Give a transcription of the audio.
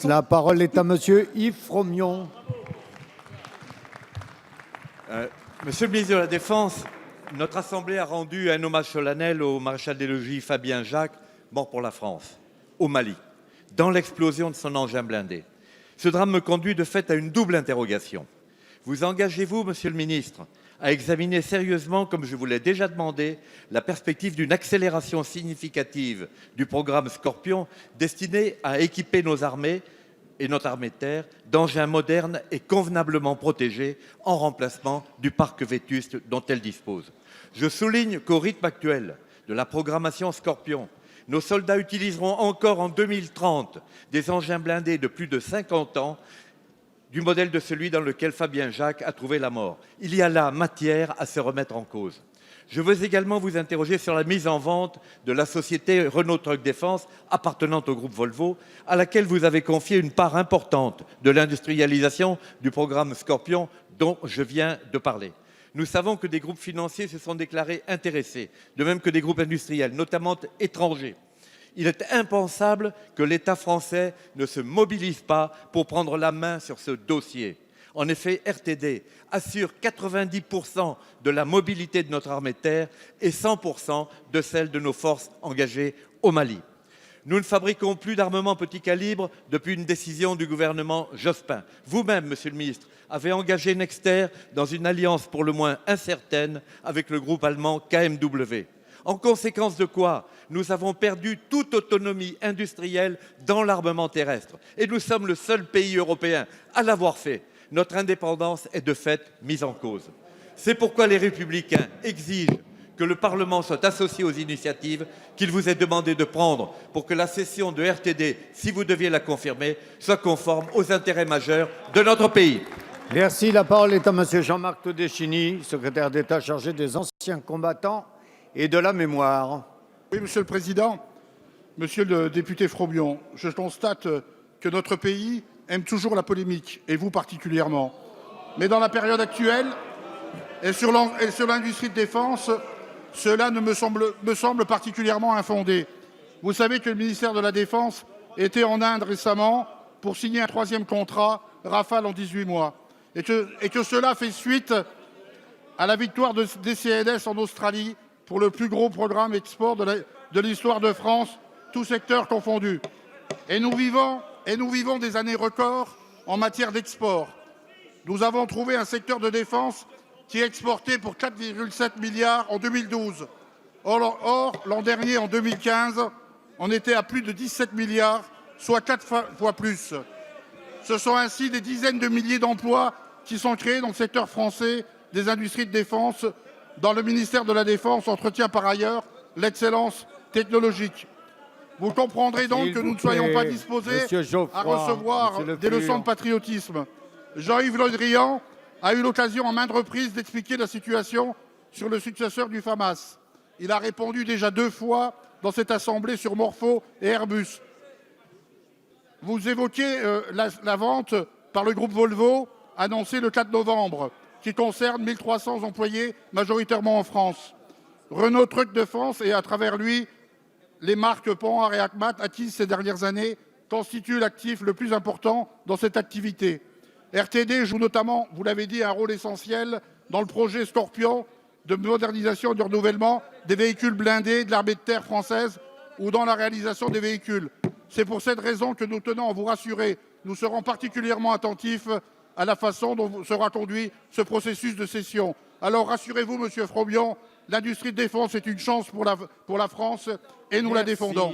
La parole est à monsieur Yves Fromion. Monsieur le ministre de la Défense, notre Assemblée a rendu un hommage solennel au maréchal des logis Fabien Jacques, mort pour la France, au Mali, dans l'explosion de son engin blindé. Ce drame me conduit de fait à une double interrogation. Vous engagez-vous, monsieur le ministre, à examiner sérieusement, comme je vous l'ai déjà demandé, la perspective d'une accélération significative du programme Scorpion destiné à équiper nos armées et notre armée de terre d'engins modernes et convenablement protégés en remplacement du parc vétuste dont elle dispose. Je souligne qu'au rythme actuel de la programmation Scorpion, nos soldats utiliseront encore en 2030 des engins blindés de plus de 50 ans du modèle de celui dans lequel Fabien Jacques a trouvé la mort. Il y a là matière à se remettre en cause. Je veux également vous interroger sur la mise en vente de la société Renault Trucks Défense appartenant au groupe Volvo, à laquelle vous avez confié une part importante de l'industrialisation du programme Scorpion dont je viens de parler. Nous savons que des groupes financiers se sont déclarés intéressés, de même que des groupes industriels, notamment étrangers. Il est impensable que l'État français ne se mobilise pas pour prendre la main sur ce dossier. En effet, RTD assure 90% de la mobilité de notre armée de terre et 100% de celle de nos forces engagées au Mali. Nous ne fabriquons plus d'armement petit calibre depuis une décision du gouvernement Jospin. Vous-même, monsieur le ministre, avez engagé Nexter dans une alliance pour le moins incertaine avec le groupe allemand KMW. En conséquence de quoi, nous avons perdu toute autonomie industrielle dans l'armement terrestre. Et nous sommes le seul pays européen à l'avoir fait. Notre indépendance est de fait mise en cause. C'est pourquoi les Républicains exigent que le Parlement soit associé aux initiatives qu'il vous est demandé de prendre pour que la cession de RTD, si vous deviez la confirmer, soit conforme aux intérêts majeurs de notre pays. Merci. La parole est à monsieur Jean-Marc Todeschini, secrétaire d'État chargé des anciens combattants et de la mémoire. Oui, Monsieur le Président, Monsieur le député Fromion, je constate que notre pays aime toujours la polémique, et vous particulièrement. Mais dans la période actuelle, et sur l'industrie de défense, cela me semble particulièrement infondé. Vous savez que le ministère de la Défense était en Inde récemment pour signer un 3e contrat Rafale en 18 mois. Et que cela fait suite à la victoire des CNS en Australie pour le plus gros programme export de l'histoire de France, tous secteurs confondus. Et nous vivons des années records en matière d'export. Nous avons trouvé un secteur de défense qui exportait pour 4,7 milliards en 2012. Or, l'an dernier, en 2015, on était à plus de 17 milliards, soit 4 fois plus. Ce sont ainsi des dizaines de milliers d'emplois qui sont créés dans le secteur français des industries de défense, dans le ministère de la Défense entretient par ailleurs l'excellence technologique. Vous comprendrez donc que nous ne soyons pas disposés à recevoir des leçons de patriotisme. Jean-Yves Le Drian a eu l'occasion en maintes reprises d'expliquer la situation sur le successeur du FAMAS. Il a répondu déjà 2 fois dans cette Assemblée sur Morpho et Airbus. Vous évoquez la vente par le groupe Volvo annoncée le 4 novembre, qui concerne 1300 employés, majoritairement en France. Renault Trucks Défense et à travers lui, les marques Panhard et Acmat acquises ces dernières années constituent l'actif le plus important dans cette activité. RTD joue notamment, vous l'avez dit, un rôle essentiel dans le projet Scorpion de modernisation et de renouvellement des véhicules blindés de l'armée de terre française ou dans la réalisation des véhicules. C'est pour cette raison que nous tenons à vous rassurer. Nous serons particulièrement attentifs à la façon dont sera conduit ce processus de cession. Alors rassurez-vous, monsieur Fromion, l'industrie de défense est une chance pour la France et nous la défendons.